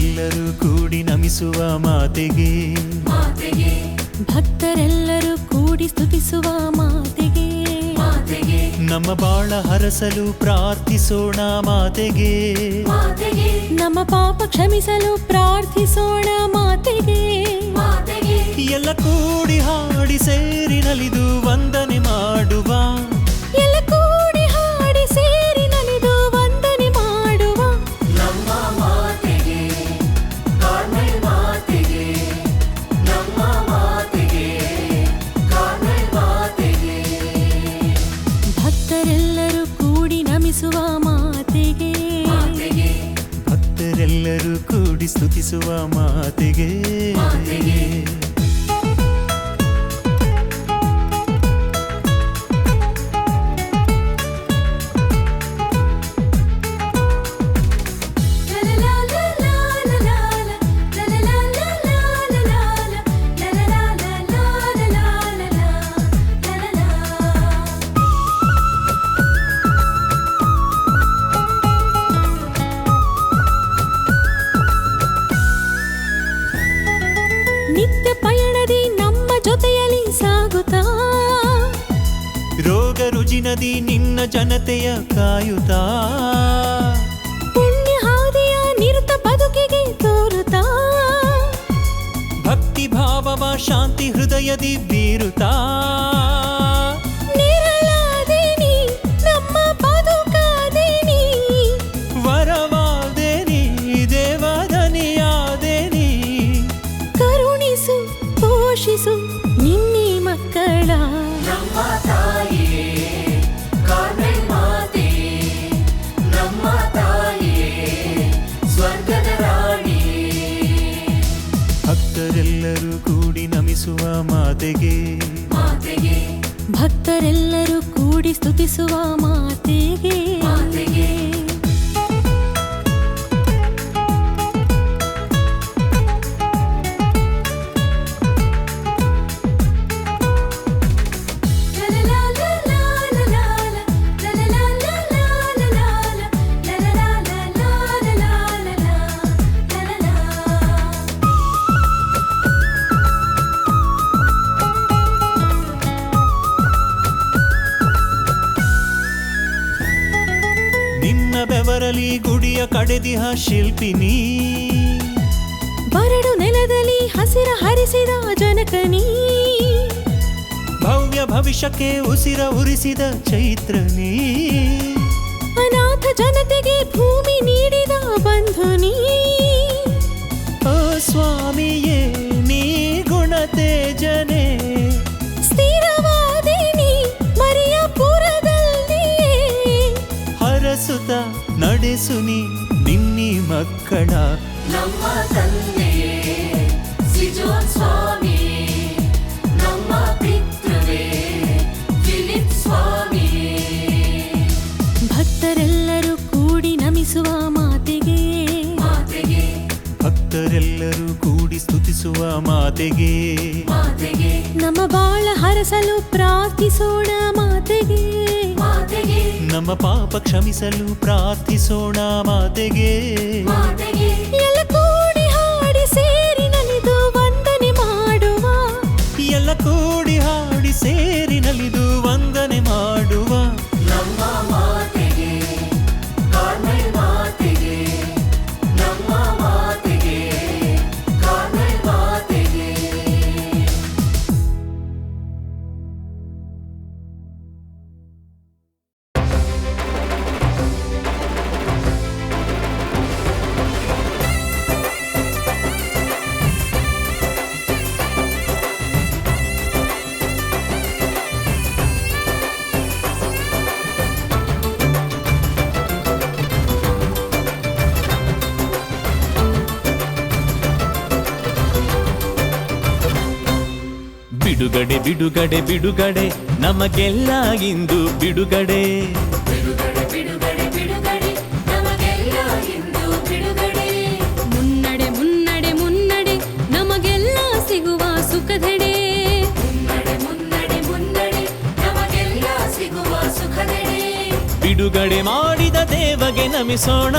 ಭಕ್ತರೆಲ್ಲರೂ ಕೂಡಿ ನಮಿಸುವ ಮಾತೆಗೆ, ಭಕ್ತರೆಲ್ಲರೂ ಕೂಡಿ ಸ್ತುತಿಸುವ ಮಾತೆಗೆ, ನಮ್ಮ ಬಾಳ ಹರಸಲು ಪ್ರಾರ್ಥಿಸೋಣ ಮಾತೆಗೆ, ನಮ್ಮ ಪಾಪ ಕ್ಷಮಿಸಲು ಪ್ರಾರ್ಥಿಸೋಣ ಮಾತೆಗೆ, ಎಲ್ಲ ಕೂಡಿ ಹಾಡಿ ಸೇರಿ ನಲಿದು ವಂದನೆ ಮಾಡುವ, ಎಲ್ಲ ಕೂಡಿ ಹಾಡಿ ಸೇರಿ ನಲಿದು ವಂದನೆ ಮಾಡುವ ನಮ್ಮ ಮಾತೆಗೆ, ಕಾರ್ಮೆಲ್ ಮಾತೆಗೆ, ನಮ್ಮ ಮಾತೆಗೆ, ಕಾರ್ಮೆಲ್ ಮಾತೆಗೆ. ಭಕ್ತರೆಲ್ಲರೂ ಕೂಡಿ ನಮಿಸುವ ಮಾತೆಗೆ, ಭಕ್ತರೆಲ್ಲರೂ ಕೂಡಿ ಸ್ತುತಿಸುವ ಮಾತೆಗೆ. ನಿತ್ಯ ಪಯಣದಿ ನಮ್ಮ ಜೊತೆಯಲ್ಲಿ ಸಾಗುತ್ತಾ, ರೋಗ ರುಜಿನದಿ ನಿನ್ನ ಜನತೆಯ ಕಾಯುತ್ತಾ, ಪುಣ್ಯ ಹಾದಿಯ ನಿರುತ ಬದುಕಿಗೆ ತೋರುತ್ತಾ, ಭಕ್ತಿ ಭಾವವ ಶಾಂತಿ ಹೃದಯದಿ ಬೀರುತ್ತಾ, ನೆರಳಾದೇನಿ ನಮ್ಮ ಬದುಕಾದೇನಿ, ವರವಾದೇನಿ ದೇವದನಿಯಾದೇನಿ, ಕರುಣಿಸು ಪೋಷಿಸು ನಿನ್ನಿ ಮಕ್ಕಳ ನಮ್ಮ ತಾಯಿಯೇ, ಕಾರ್ಮೆಲ್ ಮಾತೆ, ನಮ್ಮ ತಾಯಿಯೇ, ಸ್ವರ್ಗದ ರಾಣಿಯೇ. ಭಕ್ತರೆಲ್ಲರೂ ಕೂಡಿ ನಮಿಸುವ ಮಾತೆಗೆ, ಭಕ್ತರೆಲ್ಲರೂ ಕೂಡಿ ಸ್ತುತಿಸುವ ಮಾತೆಗೆ. ನಿನ್ನ ಬೆವರಲಿ ಗುಡಿಯ ಕಡೆದಿಹ ಶಿಲ್ಪಿನಿ, ಬರಡು ನೆಲದಲ್ಲಿ ಹಸಿರ ಹರಿಸಿದ ಜನಕನೀ, ಭವ್ಯ ಭವಿಷ್ಯಕ್ಕೆ ಉಸಿರ ಉರಿಸಿದ ಚೈತ್ರನಿ, ಅನಾಥ ಜನತೆಗೆ ಭೂಮಿ ನೀಡಿದ ಬಂಧುನೀ, ಓ ಸ್ವಾಮಿಯೇ ನೀ ಗುಣ ತೇಜನೆ, ಸ್ಥಿರವಾದೇನಿ ಮರಿಯಪುರದಲ್ಲಿಯೇ, ಹರಸುತ ನಡೆಸುನಿ ನಿನ್ನಿ ಮಕ್ಕಳ, ನಮ್ಮ ತಂದೆಯೇ ಸಿಜೋನ್ ಸ್ವಾಮಿಯೇ, ನಮ್ಮ ಪಿತೃವೇ ಫಿಲಿಪ್ ಸ್ವಾಮಿಯೇ. ಭಕ್ತರೆಲ್ಲರೂ ಕೂಡಿ ನಮಿಸುವ ಮಾತೆಗೆ, ಭಕ್ತರೆಲ್ಲರೂ ಕೂಡಿ ಸ್ತುತಿಸುವ ಮಾತೆಗೆ, ನಮ್ಮ ಬಾಳ ಹರಸಲು ಪ್ರಾರ್ಥಿಸೋಣ ಮಾತೆಗೆ, ನಮ್ಮ ಪಾಪ ಕ್ಷಮಿಸಲು ಪ್ರಾರ್ಥಿಸೋಣ ಮಾತೆಗೆ, ಎಲ್ಲ ಕೂಡಿ ಹಾಡಿ ಸೇರಿ ನಲಿದು ವಂದನೆ ಮಾಡುವ, ಎಲ್ಲ ಕೂಡಿ ಹಾಡಿ ಸೇರಿ ನಲಿದು ವಂದನೆ ಮಾಡುವ ನಮ್ಮ ಮಾತೆಗೆ, ಕಾರ್ಮೆಲ್ ಮಾತೆಗೆ, ನಮ್ಮ ಮಾತೆಗೆ, ಕಾರ್ಮೆಲ್ ಮಾತೆಗೆ. ಬಿಡುಗಡೆ ಬಿಡುಗಡೆ ಬಿಡುಗಡೆ ನಮಗೆಲ್ಲ ಇಂದು ಬಿಡುಗಡೆ, ಬಿಡುಗಡೆ ಬಿಡುಗಡೆ ಬಿಡುಗಡೆ ನಮಗೆಲ್ಲ ಇಂದು ಬಿಡುಗಡೆ. ಮುನ್ನಡೆ ಮುನ್ನಡೆ ಮುನ್ನಡೆ ನಮಗೆಲ್ಲ ಸಿಗುವ ಸುಖದೆಡೆ, ಮುನ್ನಡೆ ಮುನ್ನಡೆ ಮುನ್ನಡೆ ನಮಗೆಲ್ಲ ಸಿಗುವ ಸುಖದೆಡೆ. ಬಿಡುಗಡೆ ಮಾಡಿದ ದೇವಗೆ ನಮಿಸೋಣ,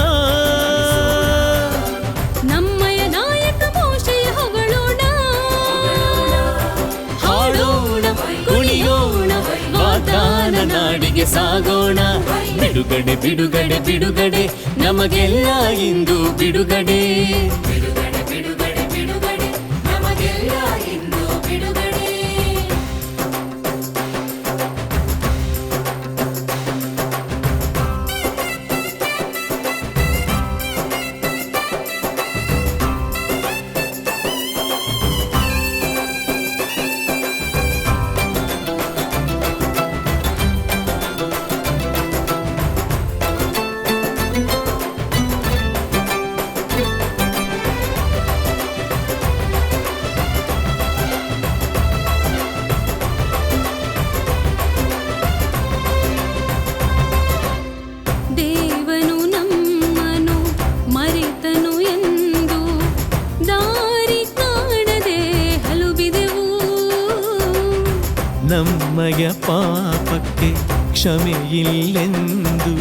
ನಮ್ಮ ನಾಡಿಗೆ ಸಾಗೋಣ. ಬಿಡುಗಡೆ ಬಿಡುಗಡೆ ಬಿಡುಗಡೆ ನಮಗೆಲ್ಲ ಇಂದು ಬಿಡುಗಡೆ. ಬಿಡುಗಡೆ ಬಿಡುಗಡೆ ಬಿಡುಗಡೆ ನಮಗೆಲ್ಲ ಇಂದು ಬಿಡುಗಡೆ. ದೇವನು ನಮ್ಮನು ಮರೆತನು ಎಂದು ದಾರಿ ಕಾಣದೆ ಹಲುಬಿದೆವು. ನಮ್ಮಯ ಪಾಪಕ್ಕೆ ಕ್ಷಮೆಯಿಲ್ಲೆಂದು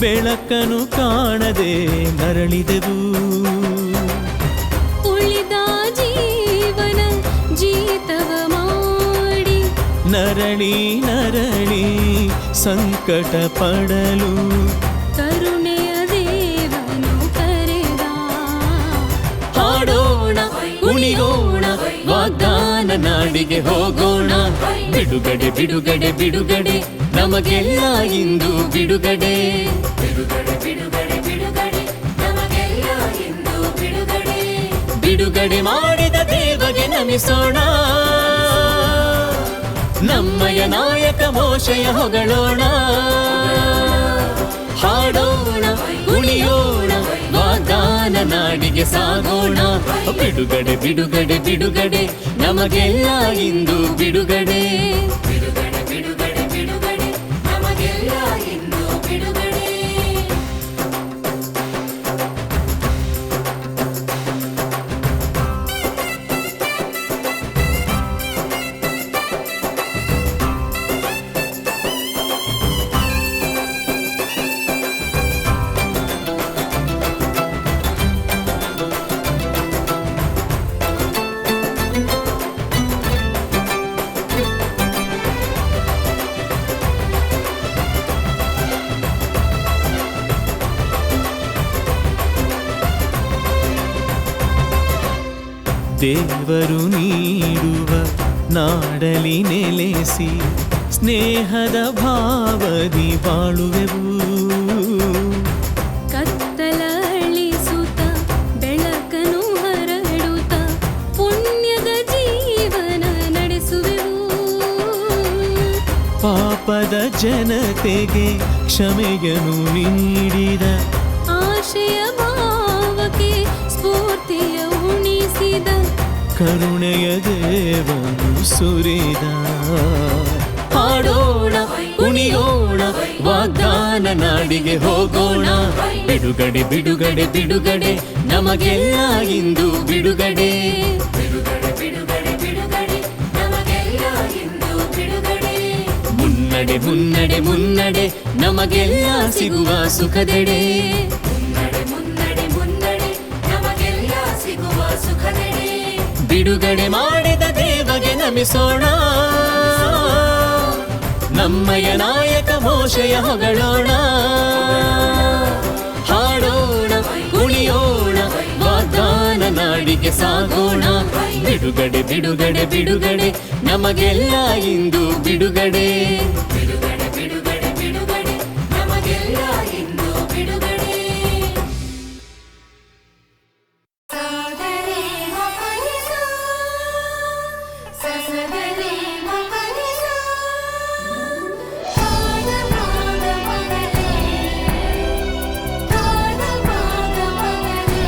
ಬೆಳಕನು ಕಾಣದೆ ನರಳಿದೆವು. ಉಳಿದ ಜೀವನ ಜೀತವ ಮಾಡಿ ನರಳಿ ನರಳಿ ಸಂಕಟ ಪಡಲು ಕರುಣೆಯ ದೇವನು ಕರೆದ. ಹಾಡೋಣ ಕುಣಿಯೋಣ ವಾಗ್ದಾನ ನಾಡಿಗೆ ಹೋಗೋಣ. ಬಿಡುಗಡೆ ಬಿಡುಗಡೆ ಬಿಡುಗಡೆ ನಮಗೆಲ್ಲ ಇಂದು ಬಿಡುಗಡೆ. ಬಿಡುಗಡೆ ಬಿಡುಗಡೆ ಬಿಡುಗಡೆ ನಮಗೆಲ್ಲ ಇಂದು ಬಿಡುಗಡೆ. ಬಿಡುಗಡೆ ಮಾಡಿದ ದೇವಗೆ ನಮಿಸೋಣ. ನಮ್ಮಯ ನಾಯಕ ಮೋಶೆಯ ಹೊಗಳೋಣ. ಹಾಡೋಣ ಕುಣಿಯೋಣ ವಾಗ್ದಾನ ನಾಡಿಗೆ ಸಾಗೋಣ. ಬಿಡುಗಡೆ ಬಿಡುಗಡೆ ಬಿಡುಗಡೆ ನಮಗೆಲ್ಲ ಇಂದು ಬಿಡುಗಡೆ. ಬಿಡುಗಡೆ ಬಿಡುಗಡೆ ಬಿಡುಗಡೆ ನಮಗೆಲ್ಲ ಇಂದು ಬಿಡುಗಡೆ. ದೇವರು ನೀಡುವ ನಾಡಲಿ ನೆಲೆಸಿ ಸ್ನೇಹದ ಭಾವದಿ ಬಾಳುವೆವು. ಕತ್ತಲ ಅಳಿಸುತ್ತ ಬೆಳಕನು ಹರಡುತ್ತ ಪುಣ್ಯದ ಜೀವನ ನಡೆಸುವೆವು. ಪಾಪದ ಜನತೆಗೆ ಕ್ಷಮೆಯನ್ನು ನೀಡಿದ ಆಶಯ ಭಾವಕ್ಕೆ ಸ್ಫೂರ್ತಿಯ ಉಣಿಸಿದ ಕರುಣೆಯ ದೇವನು ಸುರಿದ. ಹಾಡೋಣ ಕುಣಿಯೋಣ ವಾಗ್ದಾನ ನಾಡಿಗೆ ಹೋಗೋಣ. ಬಿಡುಗಡೆ ಬಿಡುಗಡೆ ಬಿಡುಗಡೆ ನಮಗೆಲ್ಲ ಇಂದು ಬಿಡುಗಡೆ. ಬಿಡುಗಡೆ ಬಿಡುಗಡೆ ಬಿಡುಗಡೆ ನಮಗೆಲ್ಲ ಇಂದು ಬಿಡುಗಡೆ. ಮುನ್ನಡೆ ಮುನ್ನಡೆ ಮುನ್ನಡೆ ನಮಗೆಲ್ಲ ಸಿಗುವ ಸುಖದೆಡೆ. ಮುನ್ನಡೆ ಮುನ್ನಡೆ ಮುನ್ನಡೆ ನಮಗೆಲ್ಲ ಸಿಗುವ ಸುಖದೆಡೆ. ಬಿಡುಗಡೆ ಮಾಡಿದ ದೇವಗೆ ನಮಿಸೋಣ. ನಮ್ಮಯ ನಾಯಕ ಮೋಶೆಯ ಹೊಗಳೋಣ. ಹಾಡೋಣ ಕುಣಿಯೋಣ ವಾಗ್ದಾನ ನಾಡಿಗೆ ಸಾಗೋಣ. ಬಿಡುಗಡೆ ಬಿಡುಗಡೆ ಬಿಡುಗಡೆ ನಮಗೆಲ್ಲ ಇಂದು ಬಿಡುಗಡೆ. ಬಿಡುಗಡೆ ಬಿಡುಗಡೆ ಬಿಡುಗಡೆ ನಮಗೆಲ್ಲ ಇಂದು ಬಿಡುಗಡೆ. ಸಾಗರೆ ಮಪನಿಸಾ ಸಸಗರೆ ಮಪನಿಸಾ ತಾನ ಪಾದ ಮಗನೆ ತಾನ ಪಾದ ಮಗನೆ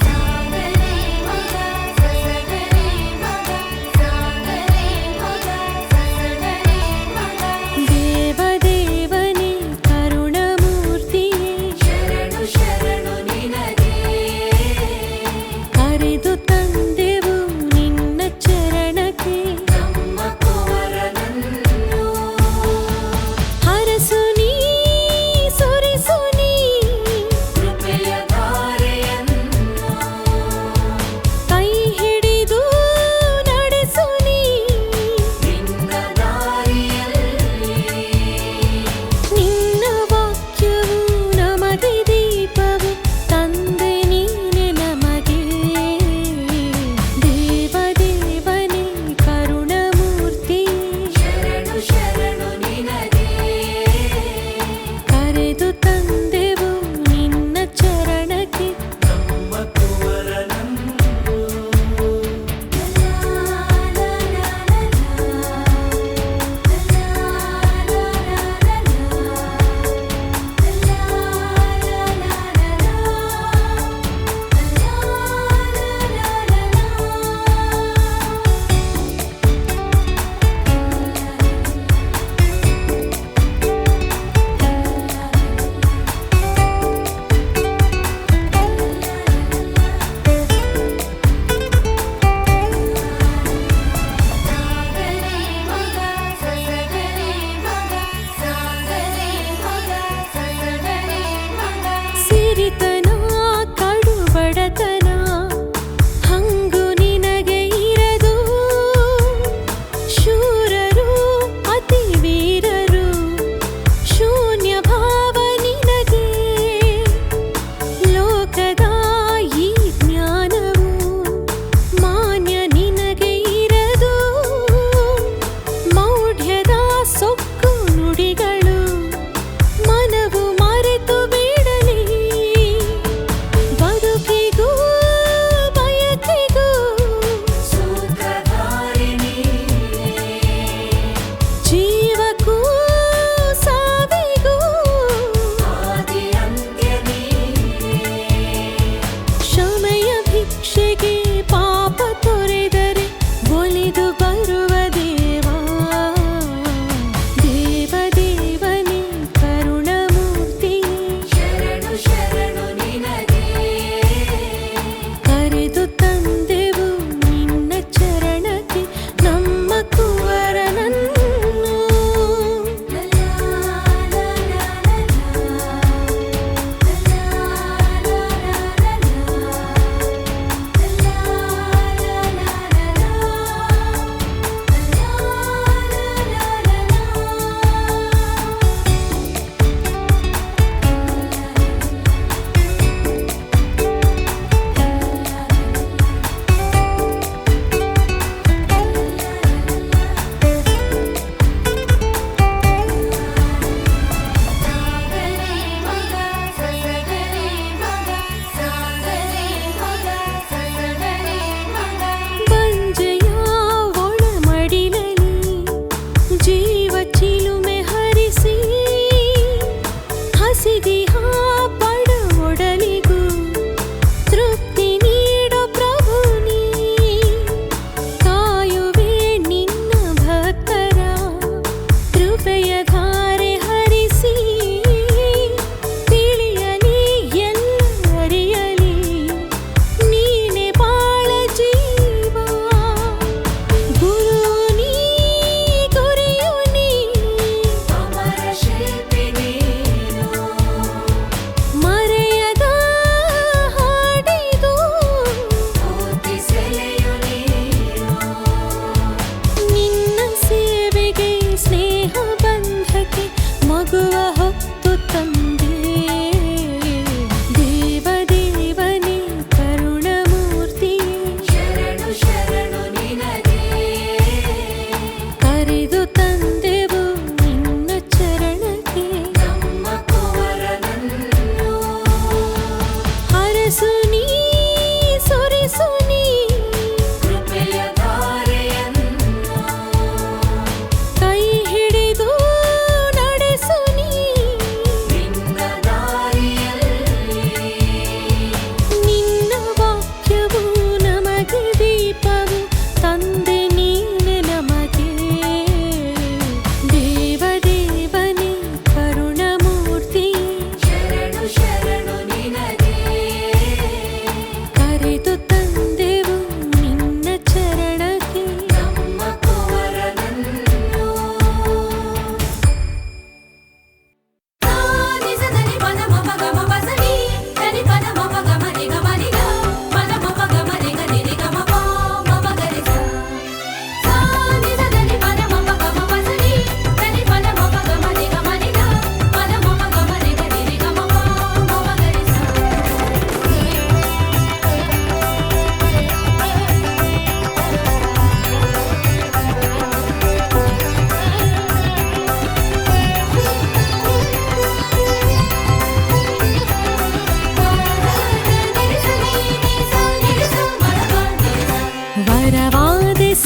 ಸಾಗರೆ ಮಗ ಸಸಗರೆ ಮಗ ಸಾಗರೆ ಮಗ ಸಸಗರೆ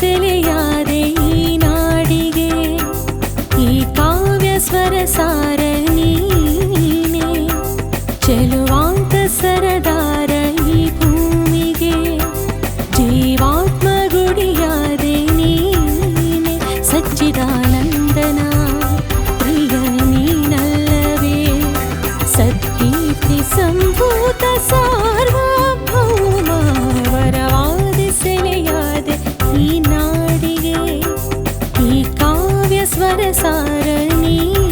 ಸೆಲೆಯಾದೆ ಈ ನಾಡಿಗೆ ಈ ಕಾವ್ಯ ಸ್ವರ ಸಾರ ನೀನೆ ಚೆಲುವಾಂತ ಸರದಾರ ಈ ಭೂಮಿಗೆ ಜೀವಾತ್ಮ ಗುಡಿಯಾದೆ ನೀನೆ ಸಚ್ಚಿದಾನಂದನ ಪ್ರಿಯ ನೀನಲ್ಲವೇ ಸದ್ಕೀರ್ತಿ ಸಂಭೂತ ಸಾರ್ವಭೌಮ ವರವಾದಿ ಸೆಲೆಯಾದೆ ಈ ನಾಡಿಗೆ ಈ ಕಾವ್ಯ ಸ್ವರ ಸಾರ ನೀನೆ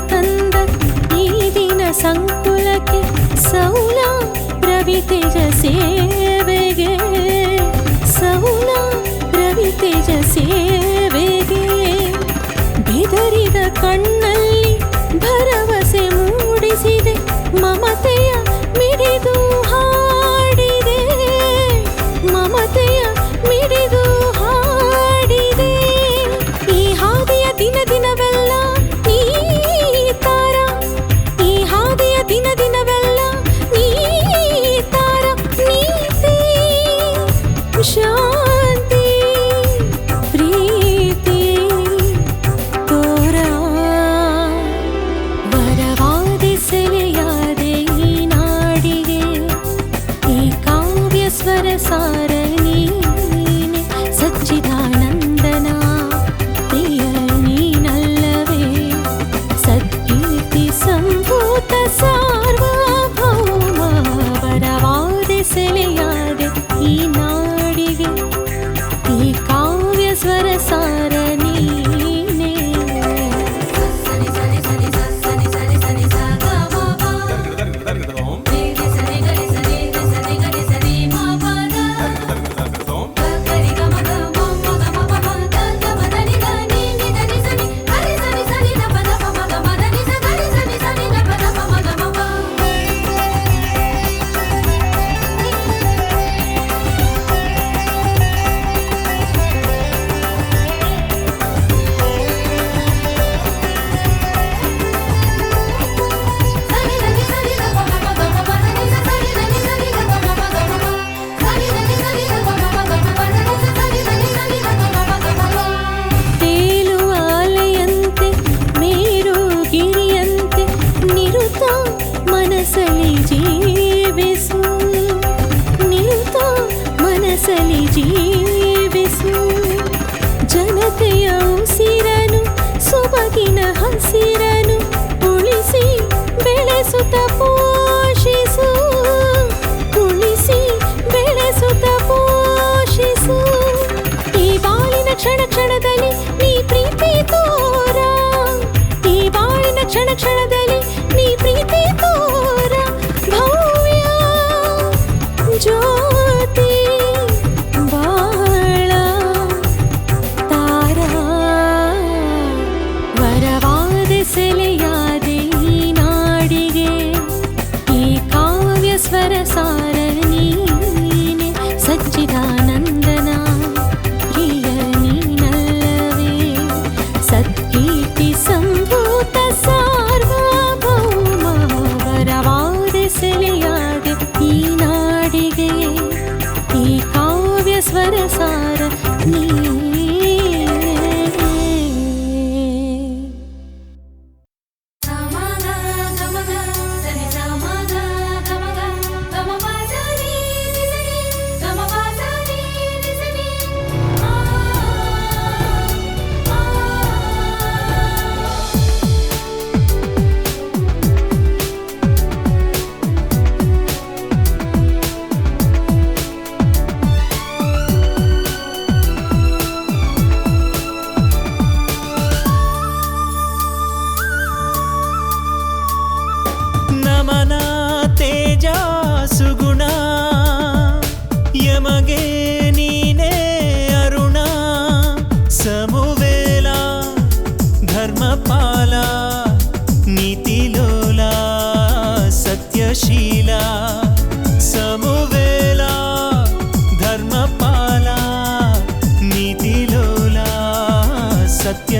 ತಂದ ಈ ದಿನ ಸಂಕುಲಕ್ಕೆ ಸೌಲ ಪ್ರವಿತೇಜ ಸೇವೆಗೆ ಸೌಲ ಪ್ರವಿತೇಜ ಸೇವೆಗೆ ಬೆದರಿದ ಕಣ್ಣಲ್ಲಿ ಭರವಸೆ ಮೂಡಿಸಿದೆ ಮಮತೆಯ ಮಿಡಿದು ಹಾಡಿದೆ ಮಮತೆಯ ಮಿಡಿದು ಹಾಡಿದೆ ಈ ಹಾದಿಯ ದಿನ ದಿನವೆಲ್ಲ ದಿನ ದಿನವೆಲ್ಲ ನೀ ತಾರ ನೀತಿ ಶಾಂತಿ ಪ್ರೀತಿ ತೋರ ವರವಾದಿ ಸೆಲೆಯಾದೆ ಈ ನಾಡಿಗೆ ಈ ಕಾವ್ಯ ಸ್ವರ ಸಾರ ನೀನೆ ಸಚ್ಚಿದಾನಂದನ ಪ್ರಿಯ ನೀನಲ್ಲವೇ ಸದ್ಕೀರ್ತಿ ಸಂಭೂತ ಸಾರ್ವಭೌಮ ವರವಾದಿ ಸೆಲೆಯಾದೆ ಈ ನಾಡಿಗೆ ಈ ಕಾವ್ಯ ಸ್ವರ ಸಾರ ನೀನೆ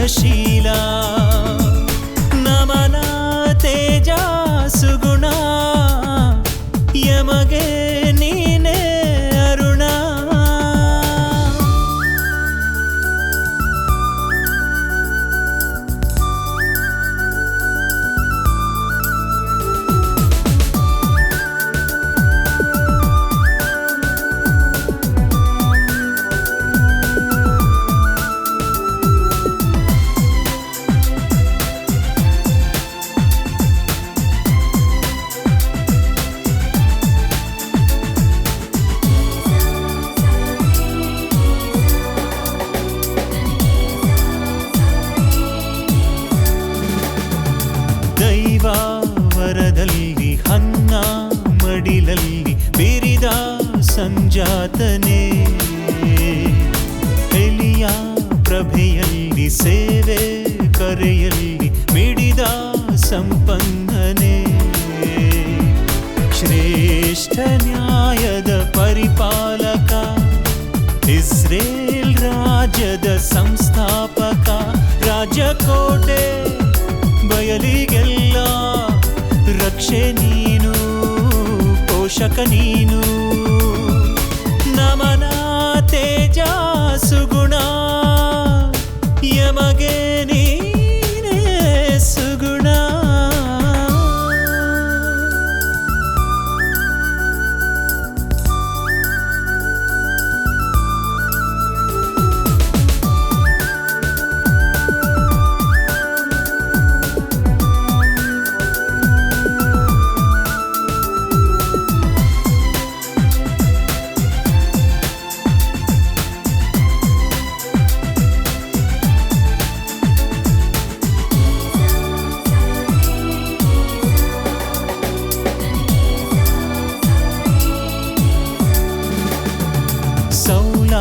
ಸತ್ಯಶೀಲ ನಮನ ತೇಜ ಸುಗುಣ ಯಮಗೆ ನೀನೇ ಅರುಣ ವರದಲ್ಲಿ ಹನ್ನ ಮಡಿಲಲ್ಲಿ ಬಿರಿದ ಸಂಜಾತನೆ ಎಲಿಯ ಪ್ರಭೆಯಲ್ಲಿ ಸೇವೆ ಕರೆಯಲ್ಲಿ ಮಿಡಿದ ಸಂಪನ್ನನೆ ಶ್ರೇಷ್ಠ ನ್ಯಾಯದ ಪರಿಪಾಲಕ ಇಸ್ರೇಲ್ ರಾಜ್ಯದ ಸಂಸ್ಥಾಪಕ ರಾಜಕೋಟೆ ಬಯಲಿಗೆಲ್ಲ ರಕ್ಷೆ ನೀನು ಪೋಷಕ ನೀನು ನಮನ ತೇಜ ಸುಗುಣ ಯಮಗೆ ನೀನೇ ಸುಗುಣ ಸೌಲ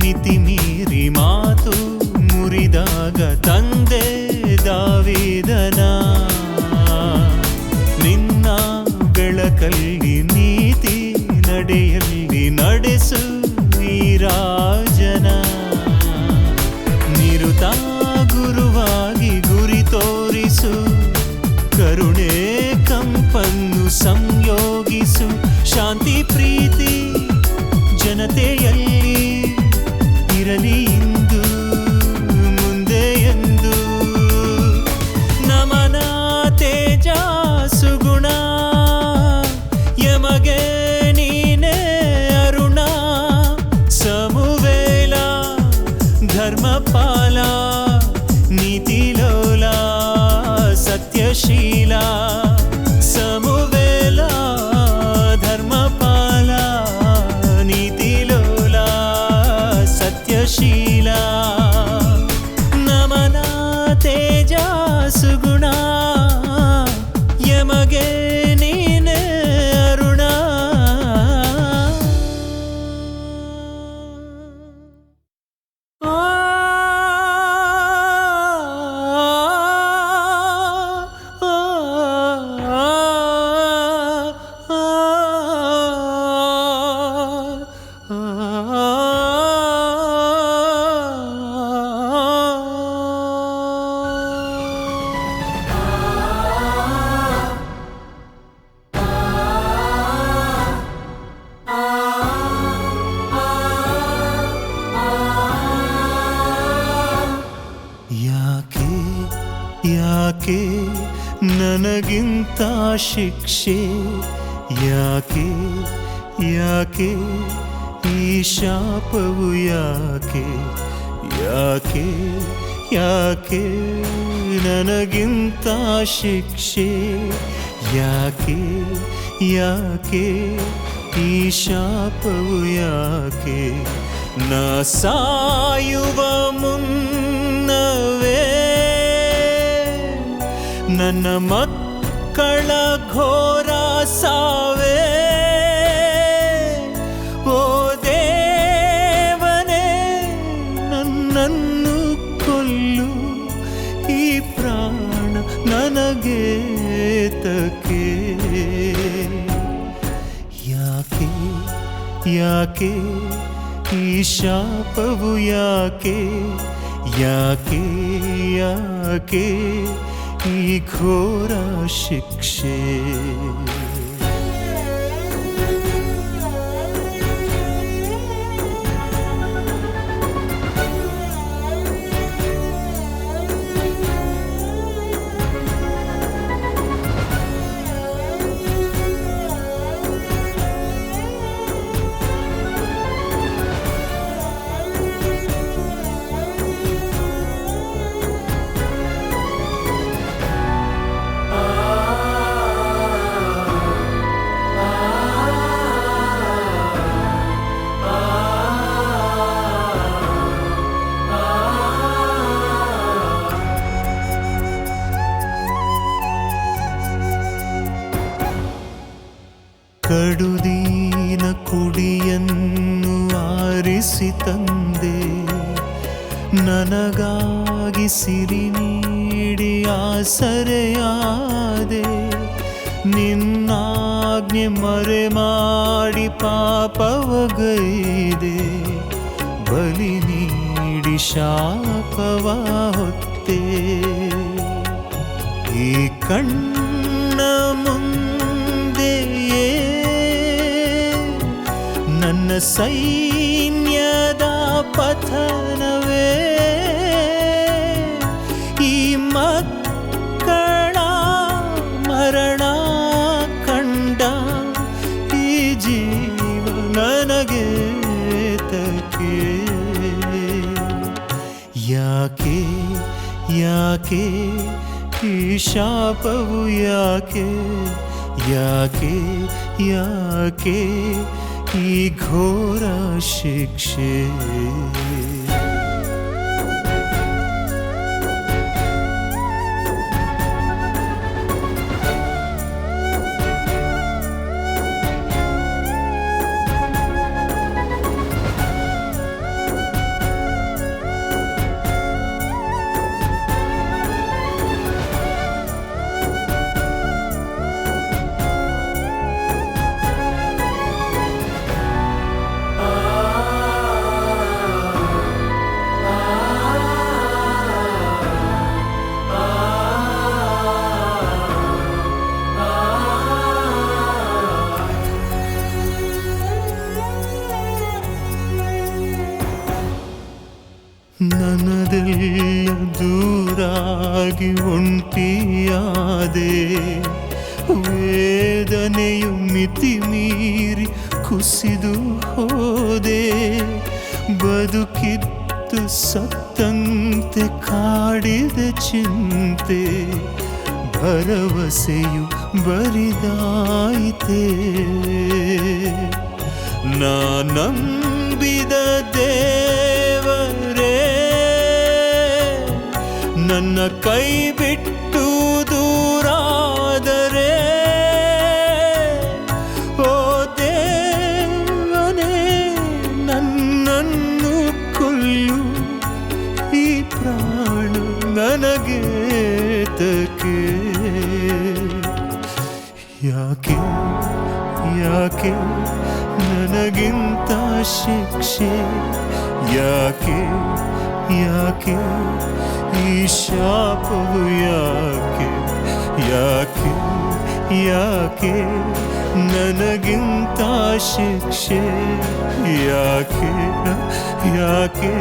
ಮಿತಿ ಮೀರಿ ಮಾತು ಮುರಿದಾಗ ತಂದೆ ದಾವೀದನ ನಿನ್ನ ಬೆಳಕಲ್ಲಿ ನೀತಿ ನಡೆಯಲ್ಲಿ ನಡೆಸು ಈ ರಾಜನ ನಿರುತ ಗುರುವಾಗಿ ಗುರಿ ತೋರಿಸು ಕರುಣೆ ಕಂಪನ್ನು ಸಂಯೋಗಿಸು ಶಾಂತಿ ಪ್ರೀತಿ ಜನತೆಯಲ್ಲಿ ಇರಲಿ ಇಂದು ಮುಂದೆ ಎಂದು ನಮನ ತೇಜ ಸುಗುಣ ಯಮಗೆ ನೀನೇ ಅರುಣ ಸಮುವೇಲ ಧರ್ಮಪಾಲ ನೀತಿಲೋಲ ಸತ್ಯಶೀಲ ಸಮುವೇಲ ಧರ್ಮಪಾಲ ನೀತಿಲೋಲ ಸತ್ಯಶೀಲ ನಮನ ತೇಜ ಸುಗುಣ ಯಮಗೆ ನೀನೇ ಅರುಣ ಯಾಕೆ ಯಾಕೆ ನನಗಿಂತ ಶಿಕ್ಷೆ ಯಾಕೆ ಯಾಕೆ ಈ ಶಾಪವು ಯಾಕೆ ಯಾಕೆ ಯಾಕೆ ನನಗಿಂತ ಶಿಕ್ಷೆ ಯಾಕೆ ಯಾಕೆ ಈ ಶಾಪವು ಯಾಕೆ ನಾ ಸಾಯುವ ಮುನ್ನವೇ ನನ್ನ ಮಕ್ಕಳ ಘೋರ ಸಾವೇ ಓ ದೇವನೇ ನನ್ನನ್ನು ಕೊಲ್ಲು ಈ ಪ್ರಾಣ ನನಗೆ ತಕೆ ಯಾಕೆ ಯಾಕೆ ಈ ಶಾಪವು ಯಾಕೆ ಯಾಕೆ ಯಾಕೆ ಈ ಘೋರ ಶಿಕ್ಷೆ ಕಡುದೀನ ಕುಡಿಯನ್ನು ಆರಿಸಿ ತಂದೆ ನನಗಾಗಿ ಸಿರಿ ನೀಡಿ ಆಸರೆಯಾದೆ ನಿನ್ನಾಜ್ಞೆ ಮರೆ ಮಾಡಿ ಪಾಪವಗೈದೆ ಬಲಿ ನೀಡಿ ಶಾಪವ ಹೊತ್ತೆ ಈ ಕಣ್ಣ ಮುಂದೆಯೇ ನನ್ನ ಸೈನ್ಯದ ಪಥನವೇ ಈ ಮಕ್ಕಳ ಮರಣ ಕಂಡ ಈ ಜೀವ ನನಗೆ ತಕೆ ಯಾಕೆ ಯಾಕೆ ಈ ಶಾಪವು ಯಾಕೆ ಯಾಕೆ ಯಾಕೆ ಈ ಘೋರ ಶಿಕ್ಷೆ ನನ್ನದೆಲ್ಲ ದೂರಾಗಿ ಒಂಟಿಯಾದೆ ವೇದನೆಯು ಮಿತಿ ಮೀರಿ ಕುಸಿದು ಹೋದೆ ಬದುಕಿದ್ದು ಸತ್ತಂತೆ ಕಾಡಿದ ಚಿಂತೆ ಭರವಸೆಯು ಬರಿದಾಯಿತೆ ನಂಬಿದ ದೇವರೇ ನನ್ನ ಕೈ ಬಿಟ್ಟು ದೂರಾದರೆ ಓ ದೇವನೇ ನನ್ನನ್ನು ಕೊಲ್ಲು ಈ ಪ್ರಾಣ ನನಗೆ ತಕೆ ಯಾಕೆ ಯಾಕೆ ನನಗಿಂತ ಶಿಕ್ಷೆ ಯಾಕೆ ಯಾಕೆ ಈ ಶಾಪವು ಯಾಕೆ ಯಾಕೆ ಯಾಕೆ ನನಗಿಂತ ಶಿಕ್ಷೆ ಯಾಕೆ ಯಾಕೆ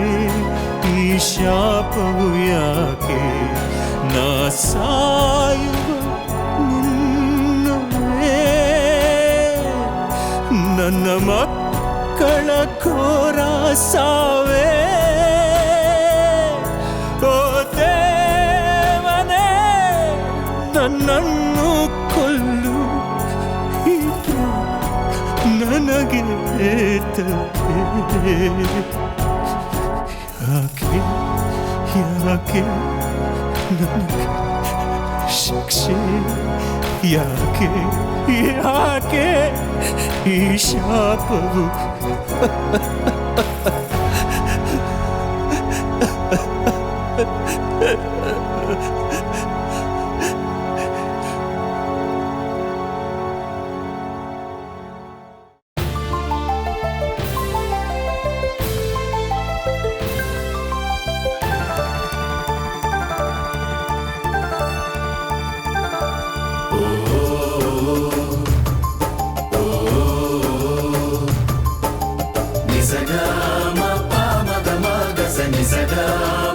ಈ ಶಾಪವು ಯಾಕೆ ನಾ ಸಾಯುವ ಮುನ್ನವೇ ನನ್ನ ಮಕ್ಕಳ ಘೋರ ಸಾವೇ ಓ ದೇವನೇ ನನ್ನನ್ನು ಕೊಲ್ಲು ಈ ನನಗೆ ತಪ್ಪೆ ಯಾಕೆ ಯಾಕೆ ನನಗೆ ಶಿಕ್ಷೆ ಯಾಕೆ ಯಾಕೆ ಈ ಶಾಪವು ಸಗ ಮ ಪ ಮಗ ಮಗ ಸನಿ ಸಗ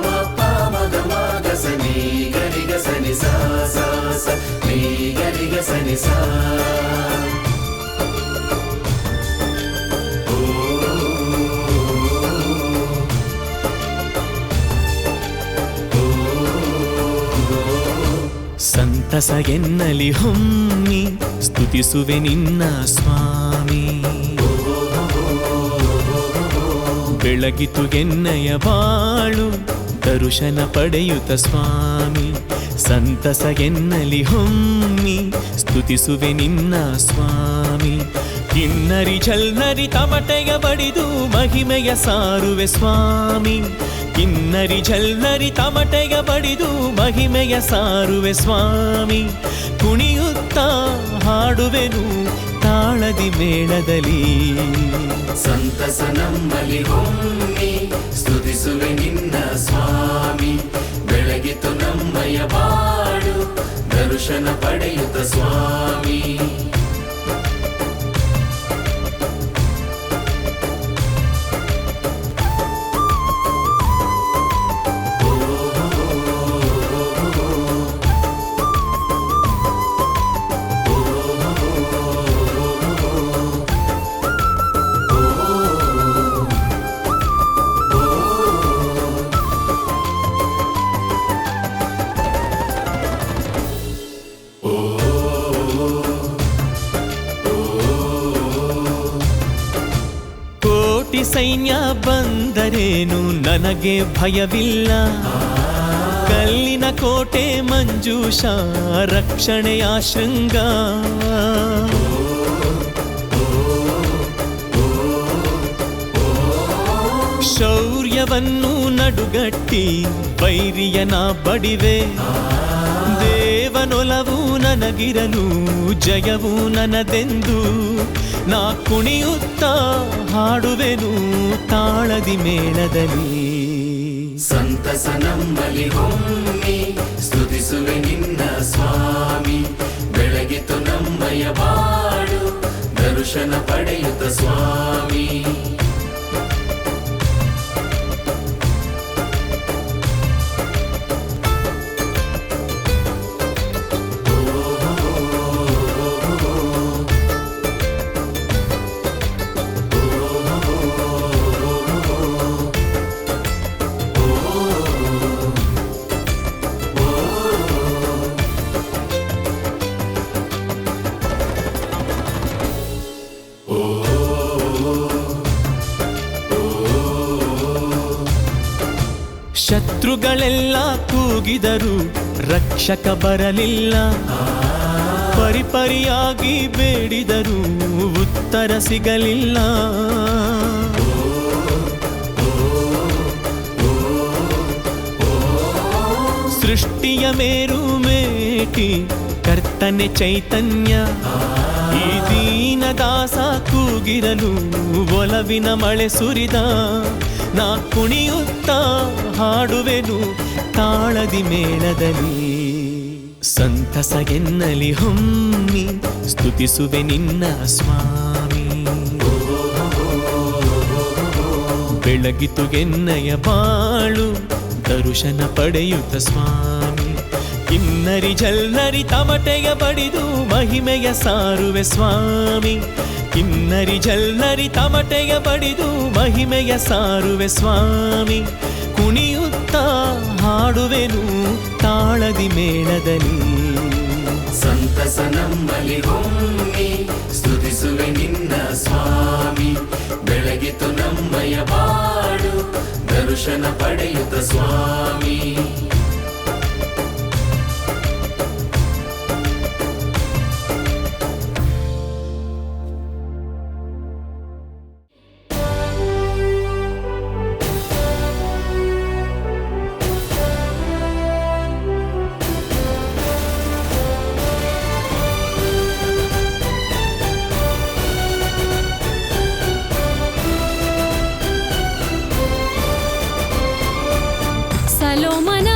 ಮ ಪ ಮಗ ಮಗ ಸನಿ ಗರಿಗ ಸನಿ ಸ ಸ ಸ ನೀ ಗರಿಗ ಸನಿ ಸ ಸಂತಸ ಎನ್ನಲಿ ಹೊಮ್ಮಿ ಸ್ತುತಿಸುವೆ ನಿನ್ನ ಸ್ವಾಮಿ. ಬೆಳಗಿತು ಎನ್ನಯ ಬಾಳು ದರ್ಶನ ಪಡೆಯುತ್ತ ಸ್ವಾಮಿ. ಸಂತಸ ಎನ್ನಲಿ ಹೊಮ್ಮಿ ಸ್ತುತಿಸುವೆ ನಿನ್ನ ಸ್ವಾಮಿ. ಕಿನ್ನರಿ ಝಲ್ನರಿ ತಮಟೆಯ ಬಡಿದು ಮಹಿಮೆಯ ಸಾರುವೆ ಸ್ವಾಮಿ. ಕಿನ್ನರಿ ಝಲ್ನರಿ ತಮಟೆಯ ಬಡಿದು ಮಹಿಮೆಯ ಸಾರುವೆ ಸ್ವಾಮಿ. ಕುಣಿಯುತ್ತಾ ಹಾಡುವೆನು ತಾಳದಿ ಮೇಳದಲ್ಲಿ. ಸಂತಸ ನಮ್ಮಲಿ ಹೊಮ್ಮಿ ಸ್ತುತಿಸುವೆ ನಿನ್ನ ಸ್ವಾಮಿ. ಬೆಳಗಿತು ನಮ್ಮಯ ಬಾಳು ದರ್ಶನ ಪಡೆಯುತ್ತ ಸ್ವಾಮಿ. ಕೋಟಿ ಸೈನ್ಯ ಬಂದರೇನು ನನಗೆ ಭಯವಿಲ್ಲ. ಕಲ್ಲಿನ ಕೋಟೆ ಮಂಜೂಷ ರಕ್ಷಣೆಯ ಶೃಂಗ. ಶೌರ್ಯವನ್ನು ನಡುಗಟ್ಟಿ ವೈರಿಯನ ಬಡಿವೆ. ದೇವನೊಲವು ನನಗಿರಲು ಜಯವು ನನದೆಂದು ನಾ ಕುಣಿಯುತ್ತಾ ಹಾಡುವೆನು ತಾಳದಿ ಮೇಳದಲ್ಲಿ. ಸಂತಸ ನಮ್ಮಲಿ ಹೊಮ್ಮಿ ಸ್ತುತಿಸುವೆ ನಿನ್ನ ಸ್ವಾಮಿ. ಬೆಳಗಿತು ನಮ್ಮಯ ಬಾಳು ದರ್ಶನ ಪಡೆಯುತ್ತ ಸ್ವಾಮಿ. ಶತ್ರುಗಳೆಲ್ಲ ಕೂಗಿದರು ರಕ್ಷಕ ಬರಲಿಲ್ಲ. ಪರಿಪರಿಯಾಗಿ ಬೇಡಿದರು ಉತ್ತರ ಸಿಗಲಿಲ್ಲ. ಸೃಷ್ಟಿಯ ಮೇರು ಮೇಟಿ ಕರ್ತನೆ ಚೈತನ್ಯ. ಈ ದೀನದಾಸ ಕೂಗಿರಲು ಒಲವಿನ ಮಳೆ ಸುರಿದ. ನಾ ಕುಣಿಯುತ್ತಾ ಹಾಡುವೆನು ತಾಳದಿ ಮೇಳದಲ್ಲಿ. ಸಂತಸ ಎನ್ನಲಿ ಹೊಮ್ಮಿ ಸ್ತುತಿಸುವೆ ನಿನ್ನ ಸ್ವಾಮಿ. ಬೆಳಗಿತು ಎನ್ನಯ ಬಾಳು ದರ್ಶನ ಪಡೆಯುತ್ತ ಸ್ವಾಮಿ. ಕಿನ್ನರಿ ಝಲ್ನರಿ ತಮಟೆಯ ಬಡಿದು ಮಹಿಮೆಯ ಸಾರುವೆ ಸ್ವಾಮಿ. ಕಿನ್ನರಿ ಝಲ್ನರಿ ತಮಟೆಯ ಬಡಿದು ಮಹಿಮೆಯ ಸಾರುವೆ ಸ್ವಾಮಿ. ಕುಣಿಯುತ್ತಾ ಹಾಡುವೆನು ತಾಳದಿ ಮೇಳದಲ್ಲಿ. ಸಂತಸ ನಮ್ಮಲಿ ಹೊಮ್ಮಿ ಸ್ತುತಿಸುವೆ ನಿನ್ನ ಸ್ವಾಮಿ. ಬೆಳಗಿತು ನಮ್ಮಯ ಬಾಳು ದರ್ಶನ ಪಡೆಯುತ್ತ ಸ್ವಾಮಿ. ಸಲೋಮನ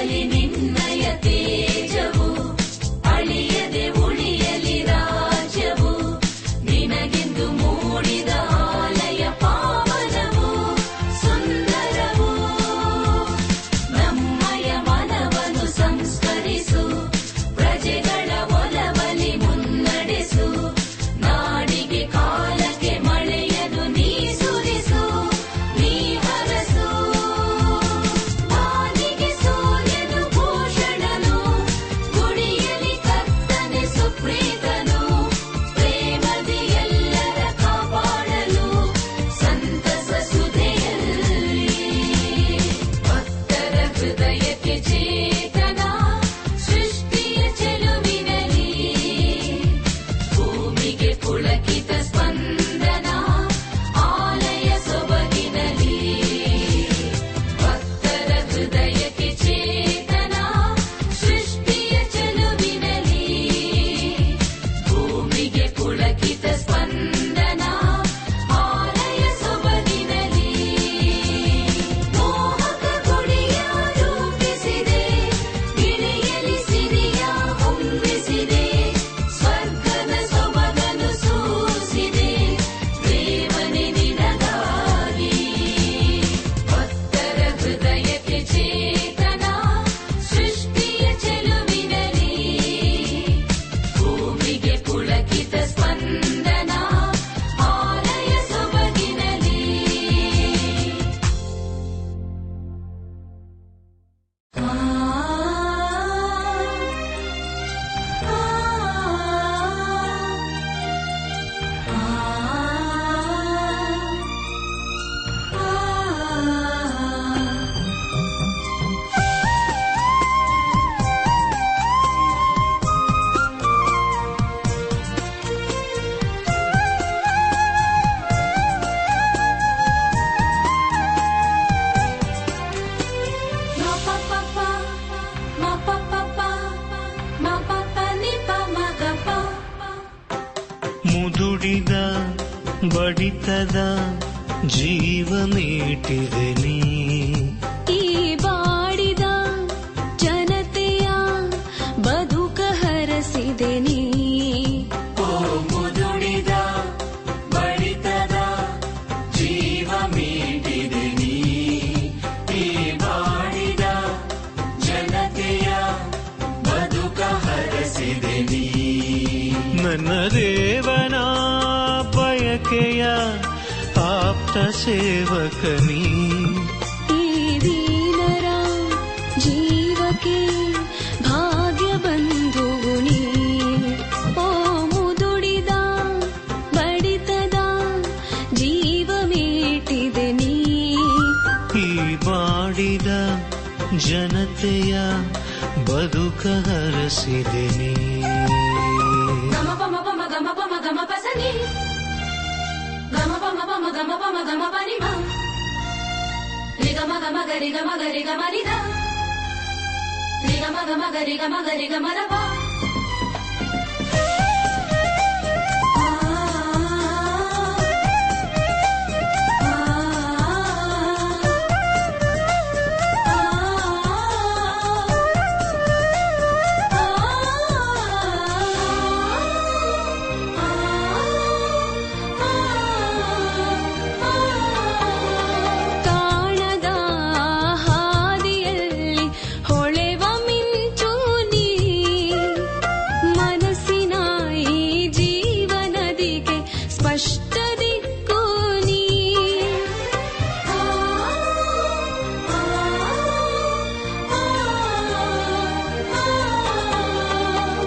ಹೊಳೆಯಲಿ ನಿನ್ನಯ ತೇಜವು, ಅಳಿಯದೆ ಉಳಿಯಲಿ ರಾಜ್ಯವು, ನಿನಗೆಂದು ಮೂಡಿದ ಆಲಯ ಪಾವನವು ಸುಂದರವು. ನಮ್ಮಯ ಮನವನ್ನು ಸಂಸ್ಕರಿಸು, ಪ್ರಜೆಗಳ ಒಲವಲಿ ಮುನ್ನಡೆಸು, ನಾಡಿಗೆ ಕಾಲಕ್ಕೆ ಮಳೆಯನು ನೀ ಸುರಿಸು, ನೀ ಹರಸು. ಬಾನಿಗೆ ಸೂರ್ಯನು ಭೂಷಣನು, ಗುಡಿಯಲಿ ಕರ್ತನೆ ಸುಪ್ರೀತನು, ಪ್ರೇಮದಿ ಎಲ್ಲರ ಕಾಪಾಡಲು ಸಂತಸ ಸುಧೆಯಲ್ಲಿ. ಭಕ್ತರ ಹೃದಯಕ್ಕೆ ಚೇತನ, ಸೃಷ್ಟಿಯ ಚೆಲುವಿನಲಿ, ಭೂಮಿಗೆ ಪುಳಕಿತ ಸ್ಪಂದನ, ಆಲಯ ಸೊಬಗಿನಲಿ. ಭಕ್ತರ ಹೃದಯಕ್ಕೆ ಚೇತನ, ಸೃಷ್ಟಿಯ ಚೆಲುವಿನಲಿ, ಭೂಮಿಗೆ ಪುಳಕಿತ ಸ್ಪಂದನ, ಆಲಯ ಸೊಬಗಿನಲಿ. ಮೋಹಕ ಗುಡಿಯ ರೂಪಿಸಿದೆ, ಗಿಳಿಯಲಿ ಸಿರಿಯ ಹೊಮ್ಮಿಸಿದೆ, ಸ್ವರ್ಗದ ಸೊಬಗನು ಸೂಸಿದೆ, ದೇವನೇ ನಿನಗಾಗಿ. ಭಕ್ತರ ಹೃದಯಕ್ಕೆ ಚೇತನ, ಸೃಷ್ಟಿಯ ಚೆಲುವಿನಲಿ, ಭೂಮಿಗೆ ಪುಳಕಿತ ಸ್ಪಂದನ, ಆಲಯ ಸೊಬಗಿನಲಿ. ಮುದುಡಿದ ಬಡಿತದ ಜೀವ ಮೀಟಿದೆ ನೀ, ಈ ಬಾಡಿದ ಜನತೆಯ ಬದುಕ ಹರಸಿದೆ ನೀ. ಓ ಮುದುಡಿದ ಬಡಿತದ ಜೀವ ಮೀಟಿದೆ ನೀ, ಈ ಬಾಡಿದ ಜನತೆಯ ಬದುಕ ಹರಸಿದೆ ನೀ. ನನ್ನ ದೇವನ ಬಯಕೆಯ ಆಪ್ತ ಸೇವಕನೀ, ಈ ದೀನರ ಜೀವಕ್ಕೆ ಭಾಗ್ಯ ಬಂಧುವು ನೀ. ಓ ಮುದುಡಿದ ಬಡಿತದ ಜೀವ ಮೀಟಿದೆ ನೀ, ಈ ಬಾಡಿದ ಜನತೆಯ ಬದುಕ ಹರಸಿದೆ ನೀ. ಗಮ ಪಮ ಪಮ ಗಮ ಪಮ ಗಮ ಪಸನಿ, ಗಮ ಪಮ ಪಮ ಗಮ ಪಮ ಗಮ ಪನಿ ಮ, ರಿ ಗಮ ಗಮ ಗರಿ ಗಮ ಗರಿ ಗಮ ರಿ ದ, ರಿ ಗಮ ಗಮ ಗರಿ ಗಮ ಗರಿ ಗಮ ರ ಪ. ಕಾಣದ ಹಾದಿಯಲ್ಲಿ ಹೊಳೆವ ಮಿಂಚು ನೀ, ಮನಸ್ಸಿನ ಈ ಜೀವನದಿಗೆ ಸ್ಪಷ್ಟ ದಿಕ್ಕು ನೀ.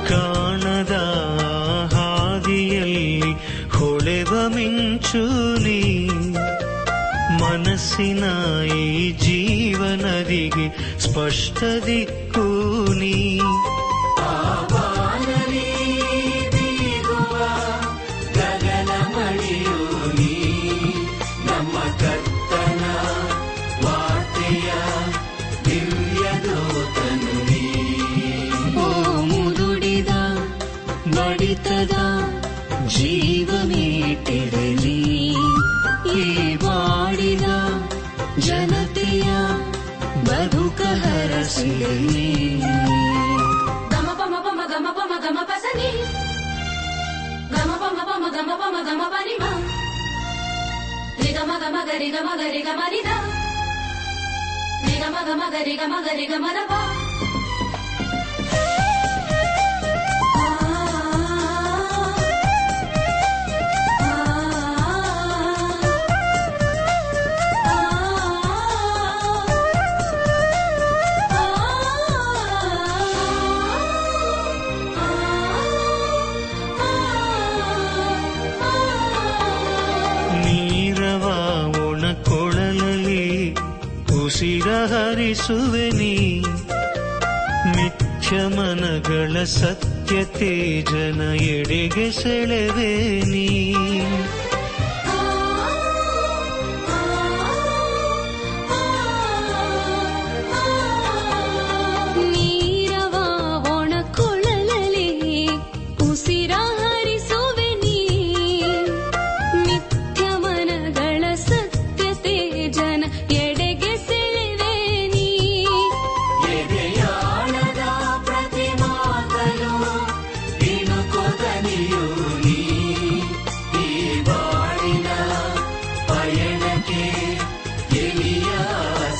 ಕಾಣದ ಹಾದಿಯಲ್ಲಿ ಹೊಳೆವ ಮಿಂಚು ನೀ, ಮನಸ್ಸಿನ ಈ ಜೀವನದಿಗೆ ಸ್ಪಷ್ಟ ದಿಕ್ಕು ನೀ. ಬಾನಲಿ ಬೀಗುವ ಗಗನ ಮಳೆಯು ನೀ, ನಮ್ಮ ಕರ್ತನ ವಾರ್ತೆಯ ದಿವ್ಯ ದೂತನು ನೀ. ಓ ಮುದುಡಿದ ಬಡಿತದ ಜೀವ ಮೀಟಿರಲಿ, ಈ ಬಾಡಿದ ಜನತೆಯ ಬದುಕ ಹರಸ ಹರಸಿದೆ ನೀ. ಗಮ ಪಮ ಪಮ ಗಮ ಪಮ ಗಮ ಪಸನಿ ಗಮ ಪಮ ಪಮ ಗಮ ಪಮ ಗಮ ಪನಿ ಮ ರಿ ಗಮ ಗಮ ಗರಿ ಗಮ ಗರಿ ಗಮ ನಿ ದ ರಿ ಗಮ ಗಮ ಗರಿ ಗಮ ಗರಿ ಗಮ ದ ಪ ನೀರವ ಒಣ ಕೊಳಲಲ್ಲಿ ಉಸಿರ ಹರಿಸುವೆ ನೀ. ಮಿಥ್ಯ ಮನಗಳ ಸತ್ಯ ತೇಜನ ಎಡೆಗೆ ಸೆಳೆವೆ ನೀ. ನೀರವ ಒಣ ಕೊಳಲಲ್ಲಿ ಉಸಿರ ಹರಿಸುವೆ ನೀ. ಮಿಥ್ಯ ಮನಗಳ ಸತ್ಯ ತೇಜನ ಎಡೆಗೆ ಸೆಳೆವೆ ನೀ. ಎದೆಯಾಳದ ಪ್ರತಿ ಮಾತಲು ಇಣುಕೊದನಿಯು ನೀ. ಈ ಬಾಳಿನ ಪಯಣಕ್ಕೆ ಎಲಿಯ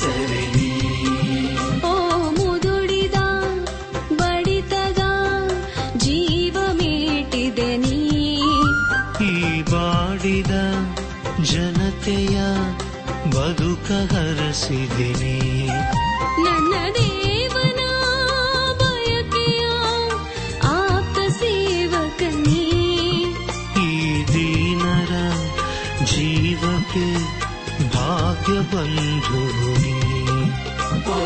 ಸೆರೆ ನೀ. ಓ ಮುದುಡಿದ ಬಡಿತದ ಜೀವ ಮೀಟಿದೆ ನೀ. ಈ ಬಾಡಿದ ಜನತೆಯ ಬದುಕ ಹರಸಿದೆ ನೀ. ನನ್ನ ದೇವನ ಬಯಕೆಯ ಆಪ್ತ ಸೇವಕ ನೀ. ಈ ದೀನರ ಜೀವಕ್ಕೆ ಭಾಗ್ಯ ಬಂಧು ನೀ. ಓ